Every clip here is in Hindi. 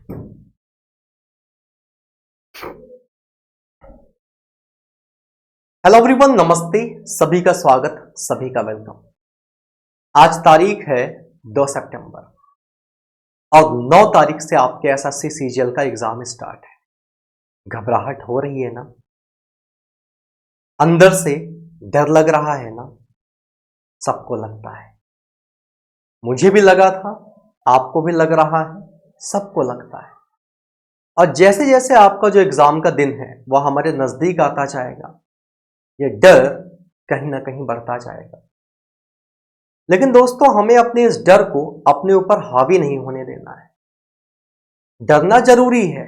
हेलो एवरीवन, नमस्ते। सभी का स्वागत, सभी का वेलकम। आज तारीख है 2 सितंबर और 9 तारीख से आपके एसएससी सीजीएल का एग्जाम स्टार्ट है। घबराहट हो रही है ना? अंदर से डर लग रहा है ना? सबको लगता है। मुझे भी लगा था, आपको भी लग रहा है, सबको लगता है। और जैसे जैसे आपका जो एग्जाम का दिन है वह हमारे नजदीक आता जाएगा, ये डर कहीं ना कहीं बढ़ता जाएगा। लेकिन दोस्तों, हमें अपने इस डर को अपने ऊपर हावी नहीं होने देना है। डरना जरूरी है।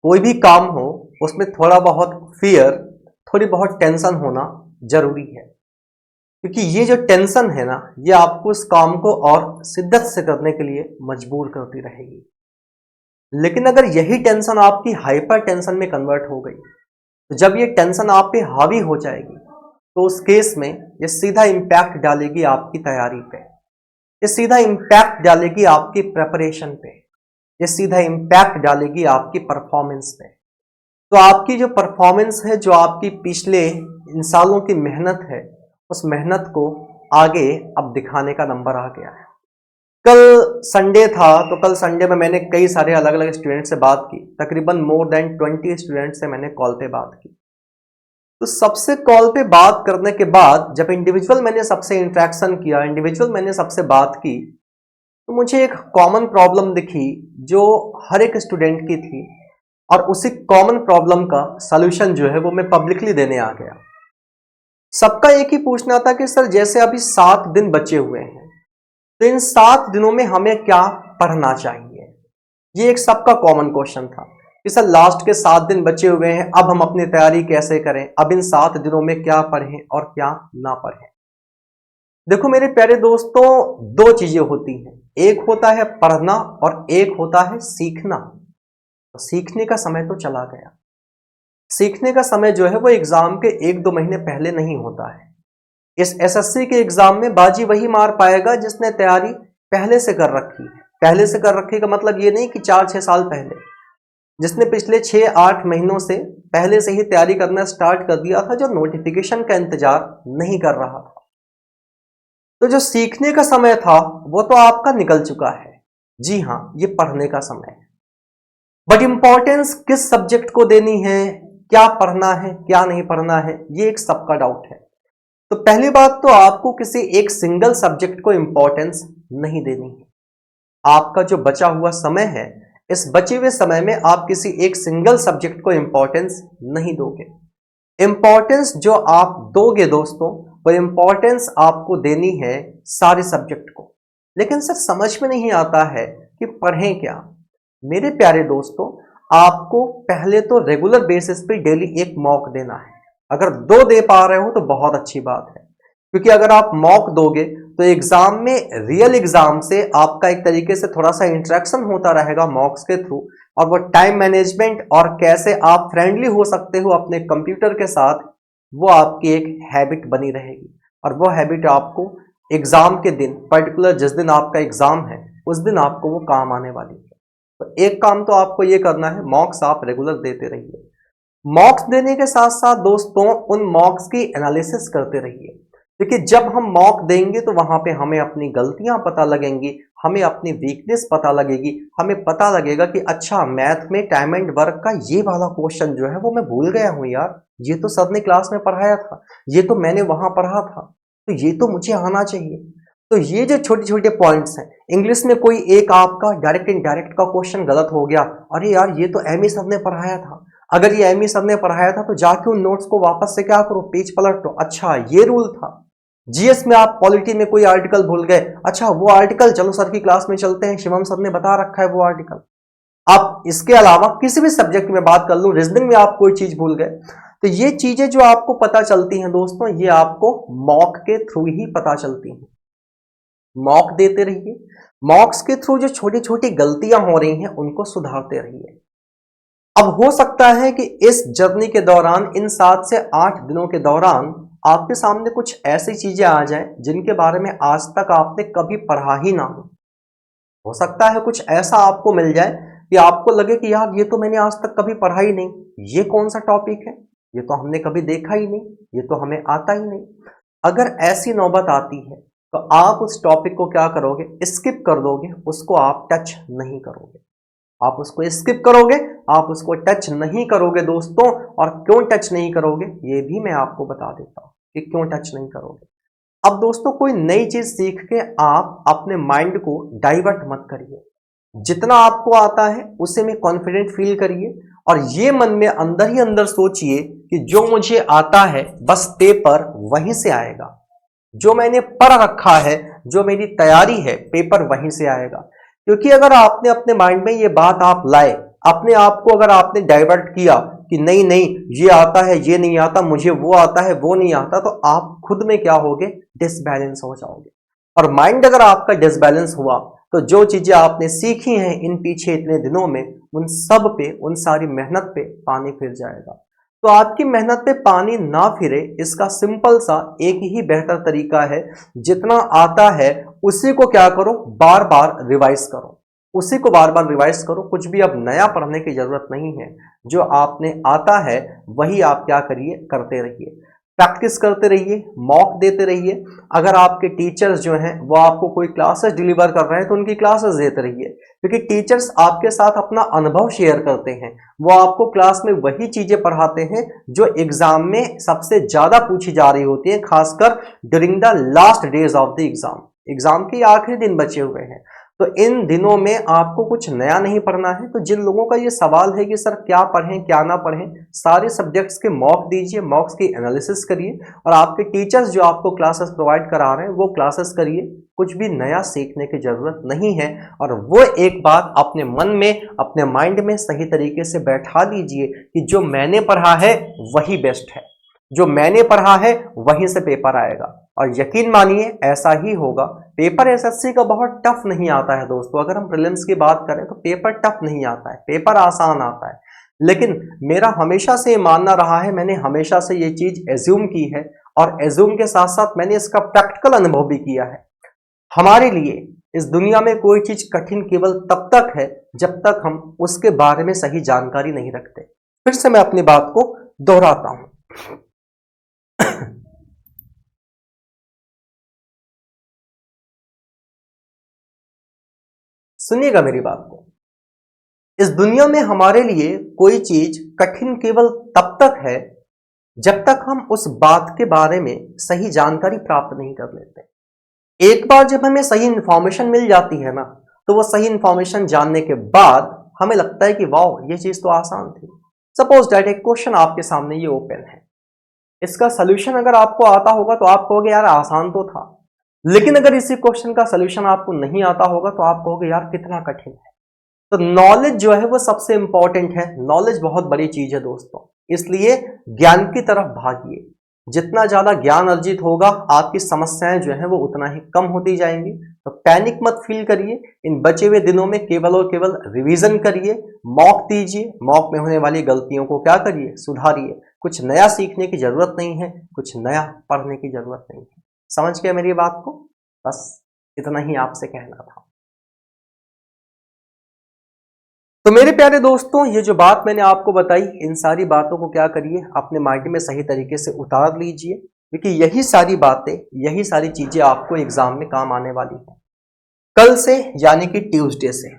कोई भी काम हो उसमें थोड़ा बहुत फियर, थोड़ी बहुत टेंशन होना जरूरी है, क्योंकि ये जो टेंशन है ना, ये आपको इस काम को और शिद्दत से करने के लिए मजबूर करती रहेगी। लेकिन अगर यही टेंशन आपकी हाइपर टेंशन में कन्वर्ट हो गई, तो जब ये टेंशन आप पे हावी हो जाएगी, तो उस केस में ये सीधा इम्पैक्ट डालेगी आपकी तैयारी पे, ये सीधा इम्पैक्ट डालेगी आपकी प्रेपरेशन पे, ये सीधा इम्पैक्ट डालेगी आपकी परफॉर्मेंस पे। तो आपकी जो परफॉर्मेंस है, जो आपकी पिछले इन सालों की मेहनत है, उस मेहनत को आगे अब दिखाने का नंबर आ गया है। कल संडे था, तो कल संडे में मैंने कई सारे अलग अलग स्टूडेंट से बात की। तकरीबन मोर देन 20 स्टूडेंट से मैंने कॉल पे बात की। तो सबसे कॉल पे बात करने के बाद जब इंडिविजुअल मैंने सबसे इंटरेक्शन किया, इंडिविजुअल मैंने सबसे बात की, तो मुझे एक कॉमन प्रॉब्लम दिखी जो हर एक स्टूडेंट की थी, और उसी कॉमन प्रॉब्लम का सॉल्यूशन जो है वो मैं पब्लिकली देने आ गया। सबका एक ही पूछना था कि सर, जैसे अभी 7 दिन बचे हुए हैं, तो इन 7 दिनों में हमें क्या पढ़ना चाहिए? ये एक सबका कॉमन क्वेश्चन था कि सर, लास्ट के 7 दिन बचे हुए हैं, अब हम अपनी तैयारी कैसे करें? अब इन 7 दिनों में क्या पढ़ें और क्या ना पढ़ें? देखो मेरे प्यारे दोस्तों, 2 चीजें होती हैं। एक होता है पढ़ना और एक होता है सीखना। तो सीखने का समय तो चला गया। सीखने का समय जो है वो एग्जाम के 1-2 महीने पहले नहीं होता है। इस एसएससी के एग्जाम में बाजी वही मार पाएगा जिसने तैयारी पहले से कर रखी है। पहले से कर रखी का मतलब ये नहीं कि 4-6 साल पहले, जिसने पिछले 6-8 महीनों से पहले से ही तैयारी करना स्टार्ट कर दिया था, जो नोटिफिकेशन का इंतजार नहीं कर रहा था। तो जो सीखने का समय था वो तो आपका निकल चुका है। जी हाँ, ये पढ़ने का समय है। बट इंपॉर्टेंस किस सब्जेक्ट को देनी है, क्या पढ़ना है, क्या नहीं पढ़ना है, ये एक सबका डाउट है। तो पहली बात तो आपको किसी एक सिंगल सब्जेक्ट को इंपॉर्टेंस नहीं देनी है। आपका जो बचा हुआ समय है, इस बचे हुए समय में आप किसी एक सिंगल सब्जेक्ट को इंपॉर्टेंस नहीं दोगे। इंपॉर्टेंस जो आप दोगे दोस्तों, वो इंपॉर्टेंस आपको देनी है सारे सब्जेक्ट को। लेकिन सर, समझ में नहीं आता है कि पढ़ें क्या। मेरे प्यारे दोस्तों, आपको पहले तो रेगुलर बेसिस पे डेली एक मॉक देना है। अगर 2 दे पा रहे हो तो बहुत अच्छी बात है, क्योंकि अगर आप मॉक दोगे तो एग्जाम में, रियल एग्जाम से आपका एक तरीके से थोड़ा सा इंटरेक्शन होता रहेगा मॉक्स के थ्रू, और वो टाइम मैनेजमेंट और कैसे आप फ्रेंडली हो सकते हो अपने कंप्यूटर के साथ, वो आपकी एक हैबिट बनी रहेगी। और वो हैबिट आपको एग्जाम के दिन, पर्टिकुलर जिस दिन आपका एग्जाम है, उस दिन आपको वो काम आने वाली है। तो एक काम तो आपको ये करना है, मॉक्स आप रेगुलर देते रहिए। मॉक्स देने के साथ साथ दोस्तों, उन मॉक्स की एनालिसिस करते रहिए, क्योंकि जब हम मॉक देंगे तो वहां पे हमें अपनी गलतियां पता लगेंगी, हमें अपनी वीकनेस पता लगेगी, हमें पता लगेगा कि अच्छा, मैथ में टाइम एंड वर्क का ये वाला क्वेश्चन जो है वो मैं भूल गया हूं यार, ये तो सर ने क्लास में पढ़ाया था, ये तो मैंने वहां पढ़ा था, तो ये तो मुझे आना चाहिए। तो ये जो छोटे छोटे पॉइंट्स हैं, इंग्लिश में कोई एक आपका डायरेक्ट इनडायरेक्ट का क्वेश्चन गलत हो गया, अरे यार ये तो एमई सर ने पढ़ाया था, अगर ये एमई सर ने पढ़ाया था तो जाके उन नोट्स को वापस से क्या करो, पेज पलट लो, अच्छा ये रूल था। जीएस में आप पॉलिटी में कोई आर्टिकल भूल गए, अच्छा वो आर्टिकल चलो सर की क्लास में चलते हैं, शिवम सर ने बता रखा है वो आर्टिकल। आप इसके अलावा किसी भी सब्जेक्ट में बात कर लो, रीजनिंग में आप कोई चीज भूल गए, तो ये चीजें जो आपको पता चलती हैं दोस्तों, ये आपको मॉक के थ्रू ही पता चलती हैं। मॉक देते रहिए, मॉक्स के थ्रू जो छोटी छोटी गलतियां हो रही हैं उनको सुधारते रहिए। अब हो सकता है कि इस जर्नी के दौरान, इन 7 से 8 दिनों के दौरान, आपके सामने कुछ ऐसी चीजें आ जाएं जिनके बारे में आज तक आपने कभी पढ़ा ही ना हो सकता है कुछ ऐसा आपको मिल जाए कि आपको लगे कि यार ये तो मैंने आज तक कभी पढ़ा ही नहीं, ये कौन सा टॉपिक है, ये तो हमने कभी देखा ही नहीं, ये तो हमें आता ही नहीं। अगर ऐसी नौबत आती है तो आप उस टॉपिक को क्या करोगे, स्किप कर दोगे, उसको आप टच नहीं करोगे, आप उसको स्किप करोगे, आप उसको टच नहीं करोगे दोस्तों। और क्यों टच नहीं करोगे ये भी मैं आपको बता देता हूं कि क्यों टच नहीं करोगे। अब दोस्तों कोई नई चीज सीख के आप अपने माइंड को डाइवर्ट मत करिए, जितना आपको आता है उसे में कॉन्फिडेंट फील करिए और ये मन में अंदर ही अंदर सोचिए कि जो मुझे आता है बस पेपर वहीं से आएगा, जो मैंने पढ़ रखा है, जो मेरी तैयारी है, पेपर वहीं से आएगा। क्योंकि अगर आपने अपने माइंड में ये बात आप लाए, अपने आप को अगर आपने डाइवर्ट किया कि नहीं नहीं ये आता है, ये नहीं आता, मुझे वो आता है, वो नहीं आता, तो आप खुद में क्या होगे, डिसबैलेंस हो जाओगे। और माइंड अगर आपका डिसबैलेंस हुआ तो जो चीजें आपने सीखी हैं इन पीछे इतने दिनों में, उन सब पे, उन सारी मेहनत पे पानी फिर जाएगा। तो आपकी मेहनत पे पानी ना फिरे इसका सिंपल सा एक ही बेहतर तरीका है, जितना आता है उसी को क्या करो, बार बार रिवाइज करो, उसी को बार बार रिवाइज करो। कुछ भी अब नया पढ़ने की जरूरत नहीं है, जो आपने आता है वही आप क्या करिए, करते रहिए, प्रैक्टिस करते रहिए, मॉक देते रहिए। अगर आपके टीचर्स जो हैं वो आपको कोई क्लासेस डिलीवर कर रहे हैं तो उनकी क्लासेस देते रहिए, क्योंकि टीचर्स आपके साथ अपना अनुभव शेयर करते हैं, वो आपको क्लास में वही चीजें पढ़ाते हैं जो एग्जाम में सबसे ज्यादा पूछी जा रही होती है, खासकर during the last days of the exam, exam के आखिरी दिन बचे हुए हैं। तो इन दिनों में आपको कुछ नया नहीं पढ़ना है। तो जिन लोगों का ये सवाल है कि सर क्या पढ़ें क्या ना पढ़ें, सारे सब्जेक्ट्स के मॉक दीजिए, मॉक्स की एनालिसिस करिए और आपके टीचर्स जो आपको क्लासेस प्रोवाइड करा रहे हैं वो क्लासेस करिए, कुछ भी नया सीखने की जरूरत नहीं है। और वो एक बात अपने मन में, अपने माइंड में सही तरीके से बैठा लीजिए कि जो मैंने पढ़ा है वही बेस्ट है, जो मैंने पढ़ा है वहीं से पेपर आएगा। और यकीन मानिए ऐसा ही होगा। पेपर एसएससी का बहुत टफ नहीं आता है दोस्तों, अगर हम प्रीलिम्स की बात करें तो पेपर टफ नहीं आता है, पेपर आसान आता है। लेकिन मेरा हमेशा से मानना रहा है, मैंने हमेशा से ये चीज एज्यूम की है और एज्यूम के साथ साथ मैंने इसका प्रैक्टिकल अनुभव भी किया है। हमारे लिए इस दुनिया में कोई चीज कठिन केवल तब तक है जब तक हम उसके बारे में सही जानकारी नहीं रखते। फिर से मैं अपनी बात को दोहराता हूं। सुनिएगा मेरी बात को, इस दुनिया में हमारे लिए कोई चीज कठिन केवल तब तक है जब तक हम उस बात के बारे में सही जानकारी प्राप्त नहीं कर लेते। एक बार जब हमें सही इंफॉर्मेशन मिल जाती है ना, तो वो सही इंफॉर्मेशन जानने के बाद हमें लगता है कि वाह ये चीज तो आसान थी। सपोज दैट एक क्वेश्चन आपके सामने ये ओपन है, इसका सोल्यूशन अगर आपको आता होगा तो आप कहोगे यार आसान तो था, लेकिन अगर इसी क्वेश्चन का सोल्यूशन आपको नहीं आता होगा तो आप कहोगे यार कितना कठिन है। तो नॉलेज जो है वो सबसे इंपॉर्टेंट है, नॉलेज बहुत बड़ी चीज है दोस्तों, इसलिए ज्ञान की तरफ भागिए। जितना ज्यादा ज्ञान अर्जित होगा आपकी समस्याएं जो है वो उतना ही कम होती जाएंगी। तो पैनिक मत फील करिए, इन बचे हुए दिनों में केवल और केवल रिवीजन करिए, मॉक दीजिए, मॉक में होने वाली गलतियों को क्या करिए, सुधारिए। कुछ नया सीखने की जरूरत नहीं है, कुछ नया पढ़ने की जरूरत नहीं है। समझ गए मेरी बात को? बस इतना ही आपसे कहना था। तो मेरे प्यारे दोस्तों, ये जो बात मैंने आपको बताई, इन सारी बातों को क्या करिए, अपने माइंड में सही तरीके से उतार लीजिए, क्योंकि यही सारी बातें, यही सारी चीजें आपको एग्जाम में काम आने वाली है। कल से यानी कि ट्यूसडे से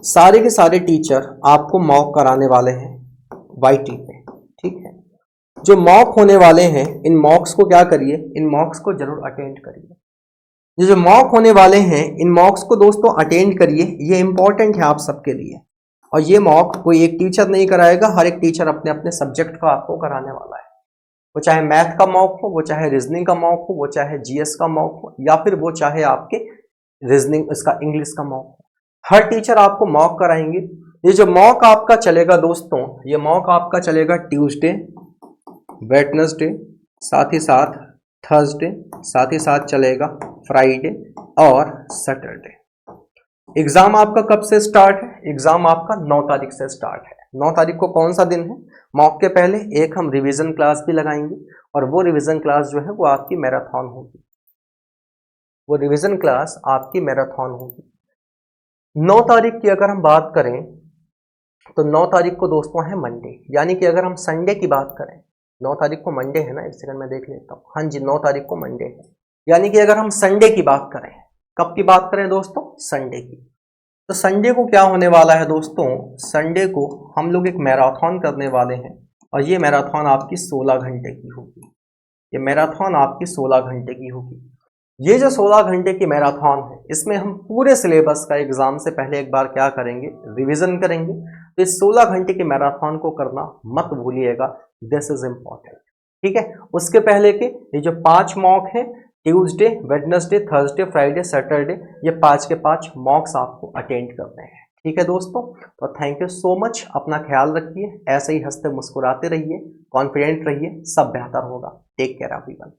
सारे के सारे टीचर आपको मॉक कराने वाले हैं वाईटी पे, ठीक है। जो मॉक होने वाले हैं इन मॉक्स को क्या करिए, इन मॉक्स को जरूर अटेंड करिए। ये जो मॉक होने वाले हैं इन मॉक्स को दोस्तों अटेंड करिए, ये इंपॉर्टेंट है आप सबके लिए। और ये मॉक कोई एक टीचर नहीं कराएगा, हर एक टीचर अपने अपने सब्जेक्ट का आपको कराने वाला है। वो चाहे मैथ का मॉक हो, वो चाहे रीजनिंग का मॉक हो, वो चाहे जीएस का मॉक हो, या फिर वो चाहे आपके रीजनिंग इसका इंग्लिश का मॉक हो, हर टीचर आपको मॉक कराएंगे। ये जो मॉक आपका चलेगा दोस्तों, ये मॉक आपका चलेगा ट्यूसडे, वेडनेसडे, साथ ही साथ थर्सडे, साथ ही साथ चलेगा फ्राइडे और सैटरडे। एग्जाम आपका कब से स्टार्ट है? एग्जाम आपका 9 तारीख से स्टार्ट है। 9 तारीख को कौन सा दिन है? मॉक के पहले एक हम रिवीजन क्लास भी लगाएंगे और वो रिवीजन क्लास जो है वो आपकी मैराथन होगी, वो रिवीजन क्लास आपकी मैराथन होगी। 9 तारीख की अगर हम बात करें तो 9 तारीख को दोस्तों है मंडे, यानी कि अगर हम संडे की बात करें, 9 तारीख को मंडे है ना, एक सेकंड में देख लेता हूँ, हाँ जी 9 तारीख को मंडे है, यानी कि अगर हम संडे की बात करें, कब की बात करें दोस्तों, संडे की, तो संडे को क्या होने वाला है दोस्तों, संडे को हम लोग एक मैराथन करने वाले हैं और ये मैराथन आपकी 16 घंटे की होगी, ये मैराथन आपकी 16 घंटे की होगी। ये जो 16 घंटे की मैराथन है, इसमें हम पूरे सिलेबस का एग्जाम से पहले एक बार क्या करेंगे, रिवीजन करेंगे। तो इस 16 घंटे की मैराथन को करना मत भूलिएगा, दिस इज इम्पॉर्टेंट, ठीक है। उसके पहले के ये जो 5 मॉक है, Tuesday, Wednesday, Thursday, Friday, Saturday, ये 5 के 5 मॉक्स आपको अटेंड करने हैं, ठीक है दोस्तों। तो थैंक यू सो मच, अपना ख्याल रखिए, ऐसे ही हंसते मुस्कुराते रहिए, कॉन्फिडेंट रहिए, सब बेहतर होगा। Take care everyone.